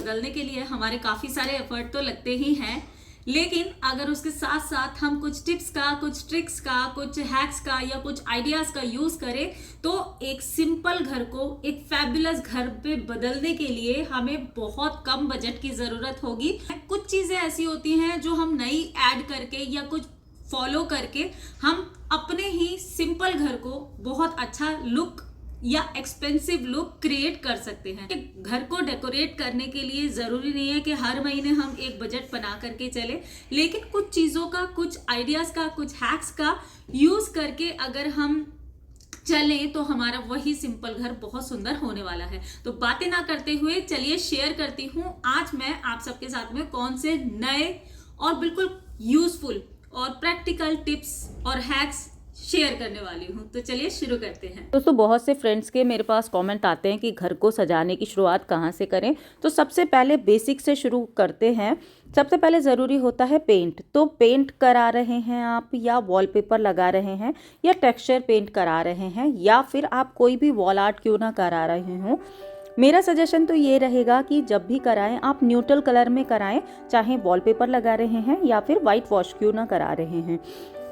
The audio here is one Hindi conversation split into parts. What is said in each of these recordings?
बदलने के लिए हमारे काफ़ी सारे एफर्ट तो लगते ही हैं, लेकिन अगर उसके साथ साथ हम कुछ टिप्स का, कुछ ट्रिक्स का, कुछ हैक्स का या कुछ आइडियाज का यूज करें तो एक सिंपल घर को एक फैबुलस घर पे बदलने के लिए हमें बहुत कम बजट की जरूरत होगी। कुछ चीजें ऐसी होती हैं जो हम नई ऐड करके या कुछ फॉलो करके हम अपने ही सिंपल घर को बहुत अच्छा लुक या एक्सपेंसिव लुक क्रिएट कर सकते हैं। घर को डेकोरेट करने के लिए जरूरी नहीं है कि हर महीने हम एक बजट बना करके चले, लेकिन कुछ चीजों का, कुछ आइडियाज का, कुछ हैक्स का यूज करके अगर हम चलें तो हमारा वही सिंपल घर बहुत सुंदर होने वाला है। तो बातें ना करते हुए चलिए शेयर करती हूँ आज मैं आप सबके साथ में कौन से नए और बिल्कुल यूजफुल और प्रैक्टिकल टिप्स और हैक्स शेयर करने वाली हूँ। तो चलिए शुरू करते हैं। दोस्तों, बहुत से फ्रेंड्स के मेरे पास कमेंट आते हैं कि घर को सजाने की शुरुआत कहाँ से करें। तो सबसे पहले बेसिक से शुरू करते हैं। सबसे पहले ज़रूरी होता है पेंट। तो पेंट करा रहे हैं आप, या वॉलपेपर लगा रहे हैं, या टेक्सचर पेंट करा रहे हैं, या फिर आप कोई भी वॉल आर्ट क्यों ना करा रहे हों, मेरा सजेशन तो ये रहेगा कि जब भी कराएं आप न्यूट्रल कलर में कराएं, चाहे वॉलपेपर लगा रहे हैं या फिर वाइट वॉश क्यों ना करा रहे हैं।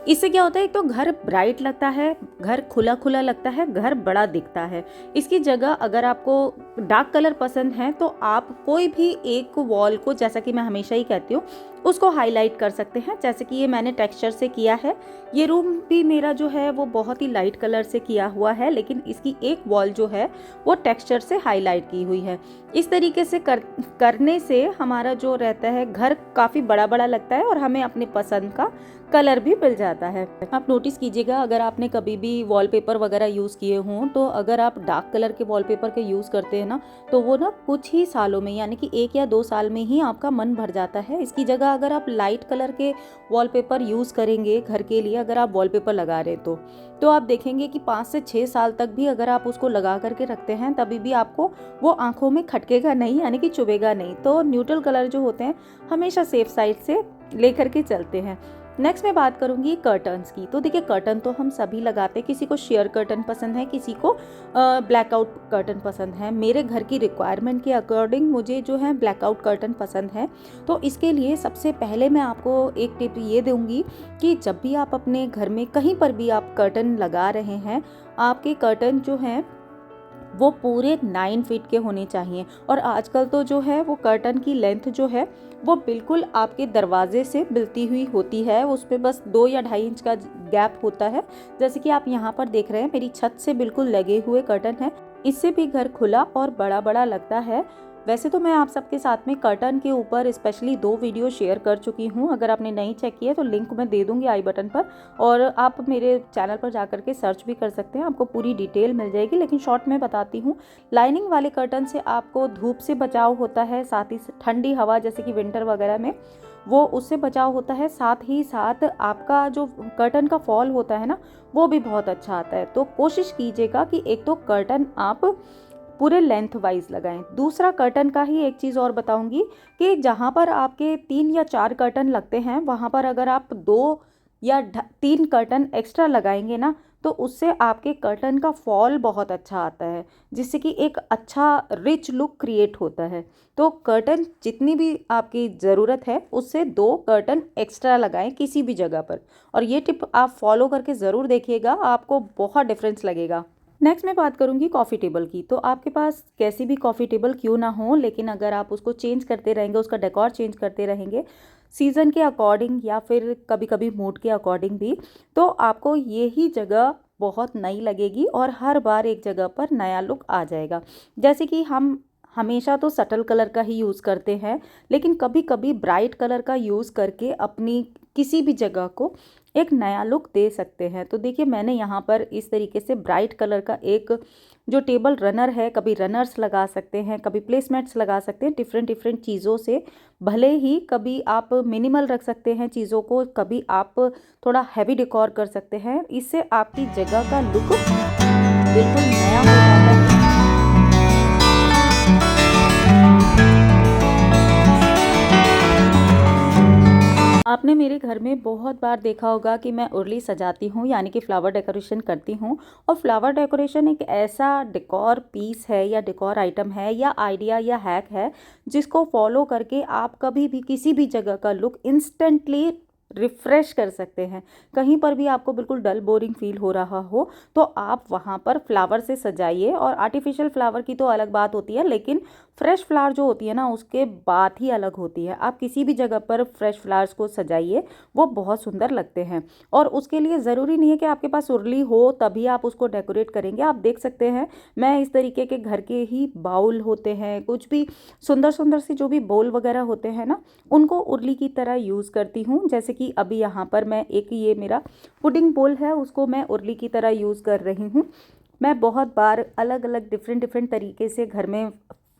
इससे क्या होता है, एक तो घर ब्राइट लगता है, घर खुला खुला लगता है, घर बड़ा दिखता है। इसकी जगह अगर आपको डार्क कलर पसंद है तो आप कोई भी एक वॉल को, जैसा कि मैं हमेशा ही कहती हूँ, उसको हाईलाइट कर सकते हैं। जैसे कि ये मैंने टेक्सचर से किया है। ये रूम भी मेरा जो है वो बहुत ही लाइट कलर से किया हुआ है, लेकिन इसकी एक वॉल जो है वो टेक्सचर से हाईलाइट की हुई है। इस तरीके से करने से हमारा जो रहता है घर काफ़ी बड़ा बड़ा लगता है और हमें अपने पसंद का कलर भी मिल जाता है। आप नोटिस कीजिएगा, अगर आपने कभी भी वॉलपेपर वगैरह यूज़ किए हों तो अगर आप डार्क कलर के वॉलपेपर के यूज़ करते हैं ना, तो वो ना कुछ ही सालों में, यानी कि 1 या 2 साल में ही आपका मन भर जाता है। इसकी जगह अगर आप लाइट कलर के वॉलपेपर यूज़ करेंगे घर के लिए, अगर आप वॉलपेपर लगा रहे तो आप देखेंगे कि 5 से 6 साल तक भी अगर आप उसको लगा करके रखते हैं तभी भी आपको वो आंखों में खटकेगा नहीं, यानी कि चुभेगा नहीं। तो न्यूट्रल कलर जो होते हैं हमेशा सेफ साइड से लेकर के चलते हैं। नेक्स्ट मैं बात करूंगी कर्टन्स की। तो देखिए, कर्टन तो हम सभी लगाते हैं। किसी को शेयर कर्टन पसंद है, किसी को ब्लैकआउट कर्टन पसंद है। मेरे घर की रिक्वायरमेंट के अकॉर्डिंग मुझे जो है ब्लैकआउट कर्टन पसंद है। तो इसके लिए सबसे पहले मैं आपको एक टिप ये दूंगी कि जब भी आप अपने घर में कहीं पर भी आप कर्टन लगा रहे हैं, आपके कर्टन जो हैं वो पूरे 9 फीट के होने चाहिए। और आजकल तो जो है वो कर्टन की लेंथ जो है वो बिल्कुल आपके दरवाजे से मिलती हुई होती है। उसमें बस 2 या 2.5 इंच का गैप होता है। जैसे कि आप यहाँ पर देख रहे हैं, मेरी छत से बिल्कुल लगे हुए कर्टन है। इससे भी घर खुला और बड़ा बड़ा लगता है। वैसे तो मैं आप सबके साथ में कर्टन के ऊपर स्पेशली 2 वीडियो शेयर कर चुकी हूँ। अगर आपने नहीं चेक किया तो लिंक मैं दे दूँगी आई बटन पर, और आप मेरे चैनल पर जाकर के सर्च भी कर सकते हैं, आपको पूरी डिटेल मिल जाएगी। लेकिन शॉर्ट में बताती हूँ। लाइनिंग वाले कर्टन से आपको धूप से बचाव होता है, साथ ही ठंडी हवा जैसे कि विंटर वगैरह में वो उससे बचाव होता है। साथ ही साथ आपका जो कर्टन का फॉल होता है ना, वो भी बहुत अच्छा आता है। तो कोशिश कीजिएगा कि एक तो कर्टन आप पूरे लेंथ वाइज लगाएं। दूसरा, कर्टन का ही एक चीज़ और बताऊंगी कि जहाँ पर आपके 3 या 4 कर्टन लगते हैं, वहाँ पर अगर आप 2 या 3 कर्टन एक्स्ट्रा लगाएंगे ना, तो उससे आपके कर्टन का फॉल बहुत अच्छा आता है, जिससे कि एक अच्छा रिच लुक क्रिएट होता है। तो कर्टन जितनी भी आपकी ज़रूरत है उससे 2 कर्टन एक्स्ट्रा लगाएं किसी भी जगह पर। और ये टिप आप फॉलो करके ज़रूर देखिएगा, आपको बहुत डिफरेंस लगेगा। नेक्स्ट मैं बात करूंगी कॉफ़ी टेबल की। तो आपके पास कैसी भी कॉफ़ी टेबल क्यों ना हो, लेकिन अगर आप उसको चेंज करते रहेंगे, उसका डेकोर चेंज करते रहेंगे सीज़न के अकॉर्डिंग या फिर कभी कभी मूड के अकॉर्डिंग भी, तो आपको यही जगह बहुत नई लगेगी और हर बार एक जगह पर नया लुक आ जाएगा। जैसे कि हम हमेशा तो सटल कलर का ही यूज़ करते हैं, लेकिन कभी कभी ब्राइट कलर का यूज़ करके अपनी किसी भी जगह को एक नया लुक दे सकते हैं। तो देखिए, मैंने यहाँ पर इस तरीके से ब्राइट कलर का एक जो टेबल रनर है, कभी रनर्स लगा सकते हैं, कभी प्लेसमेट्स लगा सकते हैं डिफरेंट डिफरेंट चीज़ों से। भले ही कभी आप मिनिमल रख सकते हैं चीज़ों को, कभी आप थोड़ा हैवी डेकोर कर सकते हैं। इससे आपकी जगह का लुक बिल्कुल नया हो जाता है। आपने मेरे घर में बहुत बार देखा होगा कि मैं उर्ली सजाती हूँ, यानी कि फ्लावर डेकोरेशन करती हूँ। और फ्लावर डेकोरेशन एक ऐसा डेकोर पीस है या डेकोर आइटम है या आइडिया या हैक है, जिसको फॉलो करके आप कभी भी किसी भी जगह का लुक इंस्टेंटली रिफ्रेश कर सकते हैं। कहीं पर भी आपको बिल्कुल डल बोरिंग फील हो रहा हो तो आप वहाँ पर फ्लावर से सजाइए। और आर्टिफिशियल फ्लावर की तो अलग बात होती है, लेकिन फ्रेश फ्लावर जो होती है ना, उसके बात ही अलग होती है। आप किसी भी जगह पर फ्रेश फ्लावर्स को सजाइए, वो बहुत सुंदर लगते हैं। और उसके लिए ज़रूरी नहीं है कि आपके पास उर्ली हो तभी आप उसको डेकोरेट करेंगे। आप देख सकते हैं, मैं इस तरीके के घर के ही बाउल होते हैं, कुछ भी सुंदर सुंदर सी जो भी बाउल वगैरह होते हैं ना, उनको उर्ली की तरह यूज़ करती हूँ। जैसे कि अभी यहाँ पर मैं एक ये मेरा पुडिंग बोल है, उसको मैं उर्ली की तरह यूज़ कर रही हूँ। मैं बहुत बार अलग अलग डिफरेंट डिफरेंट तरीके से घर में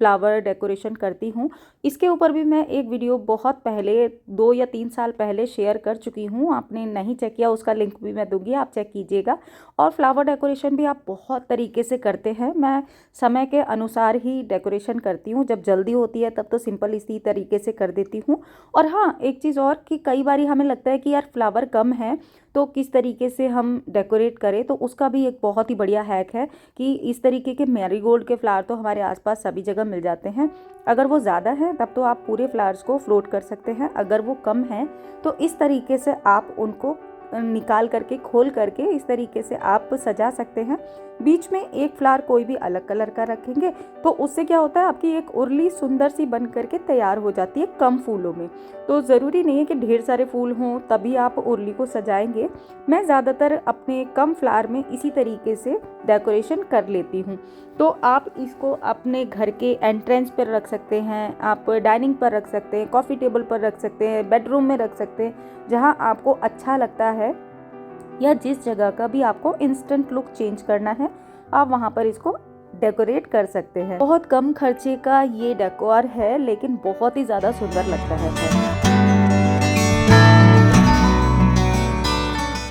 फ्लावर डेकोरेशन करती हूँ। इसके ऊपर भी मैं एक वीडियो बहुत पहले 2 या 3 साल पहले शेयर कर चुकी हूँ। आपने नहीं चेक किया, उसका लिंक भी मैं दूंगी, आप चेक कीजिएगा। और फ्लावर डेकोरेशन भी आप बहुत तरीके से करते हैं। मैं समय के अनुसार ही डेकोरेशन करती हूँ। जब जल्दी होती है तब तो सिंपल इसी तरीके से कर देती हूँ। और हाँ, एक चीज़ और कि कई बार हमें लगता है कि यार फ्लावर कम है तो किस तरीके से हम डेकोरेट करें, तो उसका भी एक बहुत ही बढ़िया हैक है कि इस तरीके के मैरीगोल्ड के फ्लावर तो हमारे आसपास सभी जगह मिल जाते हैं। अगर वो ज़्यादा है तब तो आप पूरे फ्लावर्स को फ्लोट कर सकते हैं। अगर वो कम है तो इस तरीके से आप उनको निकाल करके खोल करके इस तरीके से आप सजा सकते हैं। बीच में एक फ्लावर कोई भी अलग कलर का रखेंगे तो उससे क्या होता है, आपकी एक उर्ली सुंदर सी बन करके तैयार हो जाती है कम फूलों में। तो ज़रूरी नहीं है कि ढेर सारे फूल हों तभी आप उर्ली को सजाएंगे। मैं ज़्यादातर अपने कम फ्लावर में इसी तरीके से डेकोरेशन कर लेती हूँ। तो आप इसको अपने घर के एंट्रेंस पर रख सकते हैं, आप डाइनिंग पर रख सकते हैं, कॉफ़ी टेबल पर रख सकते हैं, बेडरूम में रख सकते हैं, जहाँ आपको अच्छा लगता है। या जिस जगह का भी आपको इंस्टेंट लुक चेंज करना है, आप वहाँ पर इसको डेकोरेट कर सकते हैं। बहुत कम खर्चे का ये डेकोर है, लेकिन बहुत ही ज़्यादा सुंदर लगता है।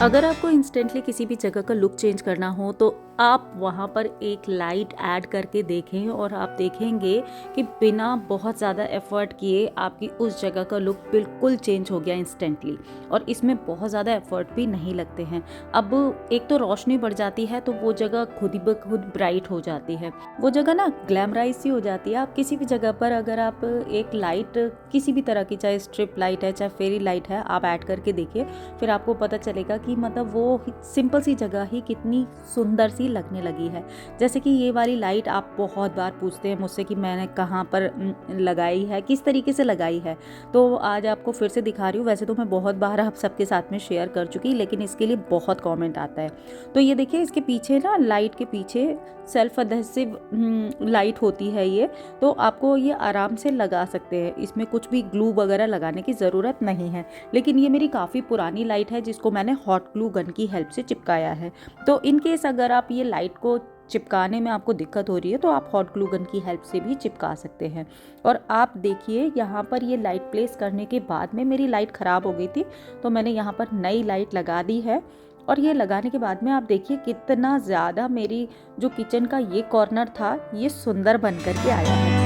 अगर आपको इंस्टेंटली किसी भी जगह का लुक चेंज करना हो तो आप वहाँ पर एक लाइट ऐड करके देखें और आप देखेंगे कि बिना बहुत ज़्यादा एफर्ट किए आपकी उस जगह का लुक बिल्कुल चेंज हो गया इंस्टेंटली। और इसमें बहुत ज़्यादा एफर्ट भी नहीं लगते हैं। अब एक तो रोशनी बढ़ जाती है तो वो जगह खुद ब खुद ब्राइट हो जाती है, वो जगह ना ग्लैमराइज सी हो जाती है। आप किसी भी जगह पर अगर आप एक लाइट किसी भी तरह की, चाहे स्ट्रिप लाइट है चाहे फेरी लाइट है, आप ऐड करके देखिए, फिर आपको पता चलेगा कि मतलब वो सिंपल सी जगह ही कितनी सुंदर सी लगने लगी है। जैसे कि ये वाली लाइट आप बहुत बार पूछते हैं मुझसे कि मैंने कहाँ पर लगाई है, किस तरीके से लगाई है, तो आज आपको फिर से दिखा रही हूँ। वैसे तो मैं बहुत बार आप सबके साथ में शेयर कर चुकी, लेकिन इसके लिए बहुत कमेंट आता है। तो ये देखिए, इसके पीछे ना, लाइट के पीछे सेल्फ एडहेसिव लाइट होती है ये, तो आपको ये आराम से लगा सकते हैं। इसमें कुछ भी ग्लू वगैरह लगाने की ज़रूरत नहीं है। लेकिन ये मेरी काफ़ी पुरानी लाइट है जिसको मैंने हॉट ग्लू गन की हेल्प से चिपकाया है। तो इन केस अगर आप ये लाइट को चिपकाने में आपको दिक्कत हो रही है तो आप हॉट ग्लू गन की हेल्प से भी चिपका सकते हैं। और आप देखिए, यहाँ पर ये लाइट प्लेस करने के बाद में मेरी लाइट ख़राब हो गई थी, तो मैंने यहाँ पर नई लाइट लगा दी है। और ये लगाने के बाद में आप देखिए कितना ज़्यादा मेरी जो किचन का ये कॉर्नर था, ये सुंदर बन कर के आया है।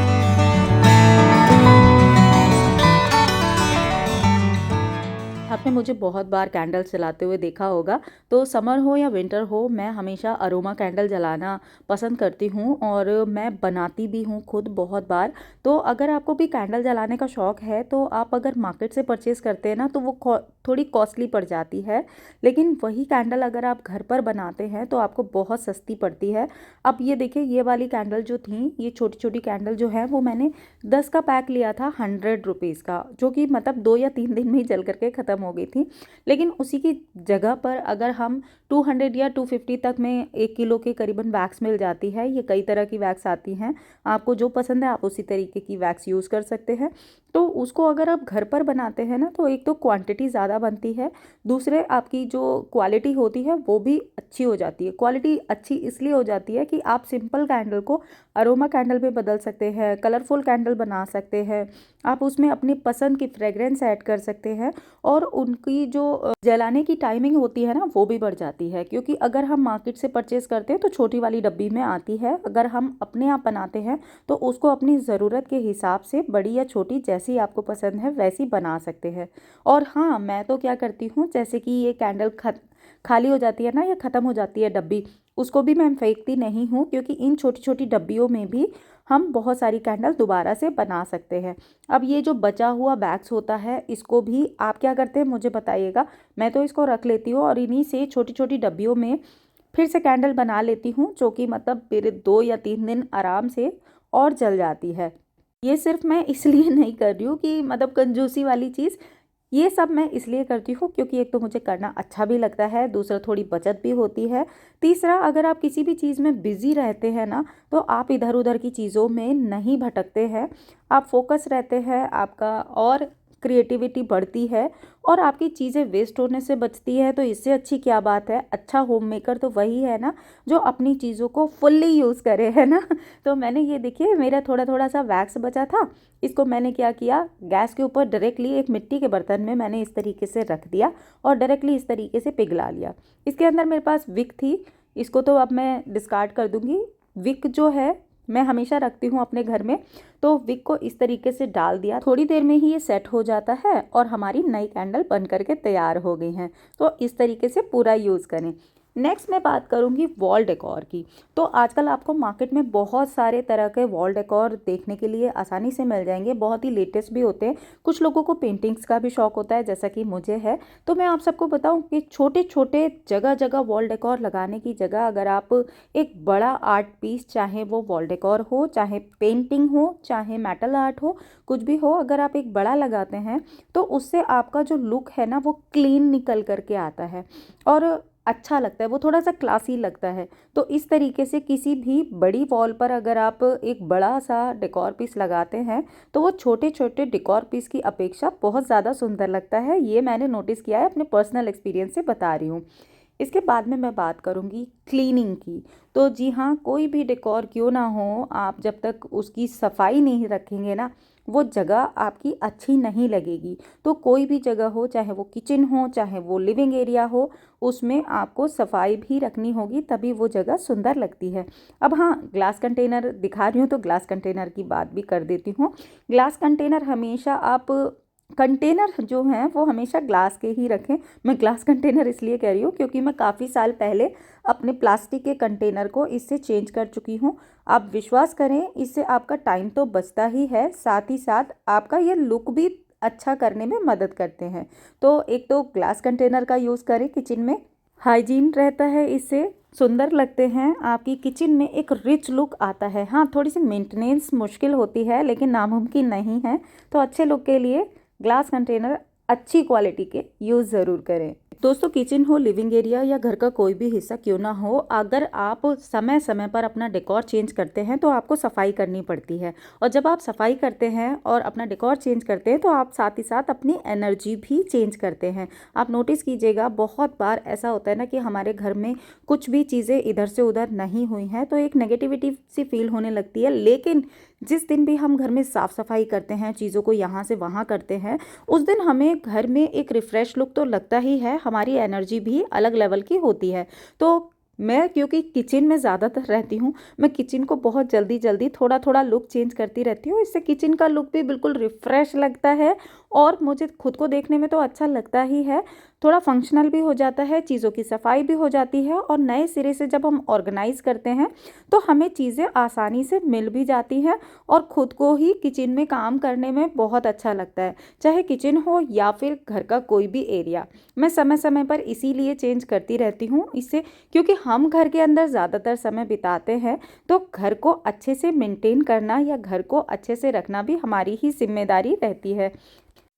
आपने मुझे बहुत बार कैंडल जलाते हुए देखा होगा, तो समर हो या विंटर हो, मैं हमेशा अरोमा कैंडल जलाना पसंद करती हूँ और मैं बनाती भी हूँ खुद बहुत बार। तो अगर आपको भी कैंडल जलाने का शौक़ है तो आप अगर मार्केट से परचेज़ करते हैं ना, तो वो थोड़ी कॉस्टली पड़ जाती है। लेकिन वही कैंडल अगर आप घर पर बनाते हैं तो आपको बहुत सस्ती पड़ती है। अब ये देखिए, ये वाली कैंडल जो थी, ये छोटी छोटी कैंडल जो है, वो मैंने 10 का पैक लिया था 100 रुपीज़ का, जो कि मतलब 2 या 3 दिन में ही जल करके ख़त्म हो गई थी। लेकिन उसी की जगह पर अगर हम 200 या 250 तक में 1 किलो के करीबन वैक्स मिल जाती है। ये कई तरह की वैक्स आती हैं, आपको जो पसंद है आप उसी तरीके की वैक्स यूज़ कर सकते हैं। तो उसको अगर आप घर पर बनाते हैं ना, तो एक तो क्वांटिटी ज़्यादा बनती है, दूसरे आपकी जो क्वालिटी होती है वो भी अच्छी हो जाती है। क्वालिटी अच्छी इसलिए हो जाती है कि आप सिंपल कैंडल को अरोमा कैंडल में बदल सकते हैं, कलरफुल कैंडल बना सकते हैं, आप उसमें अपनी पसंद की फ्रेगरेंस ऐड कर सकते हैं और उनकी जो जलाने की टाइमिंग होती है ना वो भी बढ़ जाती है, क्योंकि अगर हम मार्केट से परचेज़ करते हैं तो छोटी वाली डब्बी में आती है। अगर हम अपने आप बनाते हैं तो उसको अपनी ज़रूरत के हिसाब से बड़ी या छोटी जैसी आपको पसंद है वैसी बना सकते हैं। और हाँ, मैं तो क्या करती हूँ, जैसे कि ये कैंडल खाली हो जाती है ना या ख़त्म हो जाती है डब्बी, उसको भी मैं फेंकती नहीं हूँ, क्योंकि इन छोटी छोटी डब्बियों में भी हम बहुत सारी कैंडल दोबारा से बना सकते हैं। अब ये जो बचा हुआ बैग्स होता है इसको भी आप क्या करते हैं मुझे बताइएगा। मैं तो इसको रख लेती हूँ और इन्हीं से छोटी छोटी डब्बियों में फिर से कैंडल बना लेती हूँ, जो कि मतलब मेरे 2 या 3 दिन आराम से और जल जाती है। ये सिर्फ मैं इसलिए नहीं कर रही हूँ कि मतलब कंजूसी वाली चीज़, ये सब मैं इसलिए करती हूँ क्योंकि एक तो मुझे करना अच्छा भी लगता है, दूसरा थोड़ी बचत भी होती है, तीसरा अगर आप किसी भी चीज़ में बिज़ी रहते हैं ना तो आप इधर उधर की चीज़ों में नहीं भटकते हैं, आप फोकस रहते हैं, आपका और क्रिएटिविटी बढ़ती है और आपकी चीज़ें वेस्ट होने से बचती है। तो इससे अच्छी क्या बात है। अच्छा होम मेकर तो वही है ना जो अपनी चीज़ों को फुल्ली यूज़ करे, है ना। तो मैंने ये देखिए मेरा थोड़ा थोड़ा सा वैक्स बचा था, इसको मैंने क्या किया, गैस के ऊपर डायरेक्टली एक मिट्टी के बर्तन में मैंने इस तरीके से रख दिया और डायरेक्टली इस तरीके से पिघला लिया। इसके अंदर मेरे पास विक थी, इसको तो अब मैं डिस्कार्ड कर दूँगी। विक जो है मैं हमेशा रखती हूँ अपने घर में, तो विक को इस तरीके से डाल दिया, थोड़ी देर में ही ये सेट हो जाता है और हमारी नई कैंडल बन करके तैयार हो गई हैं। तो इस तरीके से पूरा यूज़ करें। नेक्स्ट मैं बात करूँगी वॉल डेकोर की। तो आजकल आपको मार्केट में बहुत सारे तरह के वॉल डेकोर देखने के लिए आसानी से मिल जाएंगे, बहुत ही लेटेस्ट भी होते हैं। कुछ लोगों को पेंटिंग्स का भी शौक होता है जैसा कि मुझे है। तो मैं आप सबको बताऊं कि छोटे छोटे जगह जगह वॉल डेकोर लगाने की जगह अगर आप एक बड़ा आर्ट पीस, चाहे वो वॉल डेकोर हो, चाहे पेंटिंग हो, चाहे मेटल आर्ट हो, कुछ भी हो, अगर आप एक बड़ा लगाते हैं तो उससे आपका जो लुक है ना वो क्लीन निकल करके आता है और अच्छा लगता है, वो थोड़ा सा क्लासी लगता है। तो इस तरीके से किसी भी बड़ी वॉल पर अगर आप एक बड़ा सा डेकोर पीस लगाते हैं तो वो छोटे छोटे डेकोर पीस की अपेक्षा बहुत ज़्यादा सुंदर लगता है। ये मैंने नोटिस किया है, अपने पर्सनल एक्सपीरियंस से बता रही हूँ। इसके बाद में मैं बात करूँगी क्लीनिंग की। तो जी हाँ, कोई भी डेकोर क्यों ना हो, आप जब तक उसकी सफाई नहीं रखेंगे ना वो जगह आपकी अच्छी नहीं लगेगी। तो कोई भी जगह हो, चाहे वो किचन हो, चाहे वो लिविंग एरिया हो, उसमें आपको सफाई भी रखनी होगी, तभी वो जगह सुंदर लगती है। अब हाँ, ग्लास कंटेनर दिखा रही हूँ तो ग्लास कंटेनर की बात भी कर देती हूँ। ग्लास कंटेनर हमेशा आप कंटेनर जो हैं वो हमेशा ग्लास के ही रखें। मैं ग्लास कंटेनर इसलिए कह रही हूँ क्योंकि मैं काफ़ी साल पहले अपने प्लास्टिक के कंटेनर को इससे चेंज कर चुकी हूँ। आप विश्वास करें, इससे आपका टाइम तो बचता ही है, साथ ही साथ आपका ये लुक भी अच्छा करने में मदद करते हैं। तो एक तो ग्लास कंटेनर का यूज़ करें किचन में, हाइजीन रहता है, इससे सुंदर लगते हैं, आपकी किचन में एक रिच लुक आता है। हाँ, थोड़ी सी मेंटेनेंस मुश्किल होती है लेकिन नामुमकिन नहीं है। तो अच्छे लुक के लिए ग्लास कंटेनर अच्छी क्वालिटी के यूज़ ज़रूर करें। दोस्तों, किचन हो, लिविंग एरिया या घर का कोई भी हिस्सा क्यों ना हो, अगर आप समय समय पर अपना डेकोर चेंज करते हैं तो आपको सफाई करनी पड़ती है। और जब आप सफाई करते हैं और अपना डेकोर चेंज करते हैं तो आप साथ ही साथ अपनी एनर्जी भी चेंज करते हैं। आप नोटिस कीजिएगा, बहुत बार ऐसा होता है ना कि हमारे घर में कुछ भी चीज़ें इधर से उधर नहीं हुई हैं तो एक नेगेटिविटी सी फील होने लगती है। लेकिन जिस दिन भी हम घर में साफ़ सफाई करते हैं, चीज़ों को यहाँ से वहाँ करते हैं, उस दिन हमें घर में एक रिफ़्रेश लुक तो लगता ही है, हमारी एनर्जी भी अलग लेवल की होती है। तो मैं क्योंकि किचन में ज़्यादातर रहती हूँ, मैं किचन को बहुत जल्दी जल्दी थोड़ा थोड़ा लुक चेंज करती रहती हूँ। इससे किचन का लुक भी बिल्कुल रिफ़्रेश लगता है और मुझे खुद को देखने में तो अच्छा लगता ही है, थोड़ा फंक्शनल भी हो जाता है, चीज़ों की सफाई भी हो जाती है और नए सिरे से जब हम ऑर्गेनाइज़ करते हैं तो हमें चीज़ें आसानी से मिल भी जाती हैं और खुद को ही किचन में काम करने में बहुत अच्छा लगता है, चाहे किचन हो या फिर घर का कोई भी एरिया। मैं समय समय पर इसीलिए चेंज करती रहती हूँ, इससे क्योंकि हम घर के अंदर ज़्यादातर समय बिताते हैं तो घर को अच्छे से मेंटेन करना या घर को अच्छे से रखना भी हमारी ही जिम्मेदारी रहती है।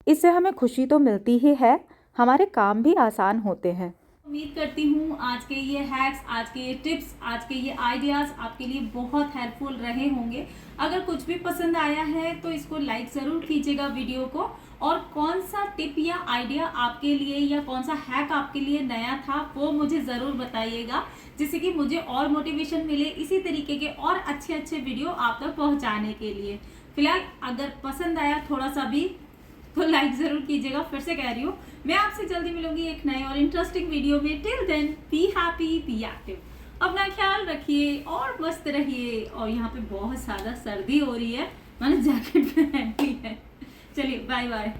इससे हमें खुशी तो मिलती ही है, हमारे काम भी आसान होते हैं। उम्मीद करती हूँ आज के ये हैक्स, आज के ये टिप्स, आज के ये आइडियाज़ आपके लिए बहुत हेल्पफुल रहे होंगे। अगर कुछ भी पसंद आया है तो इसको लाइक ज़रूर कीजिएगा वीडियो को, और कौन सा टिप या आइडिया आपके लिए या कौन सा हैक आपके लिए नया था वो मुझे ज़रूर बताइएगा, जिससे कि मुझे और मोटिवेशन मिले इसी तरीके के और अच्छे अच्छे वीडियो आप तक पहुँचाने के लिए। फिलहाल अगर पसंद आया थोड़ा सा भी तो लाइक ज़रूर कीजिएगा। फिर से कह रही हूँ, मैं आपसे जल्दी मिलूंगी एक नए और इंटरेस्टिंग वीडियो में। Till then be happy, be active, अपना ख्याल रखिए और मस्त रहिए। और यहाँ पे बहुत ज़्यादा सर्दी हो रही है, मैंने जैकेट पहनी है। चलिए बाय बाय।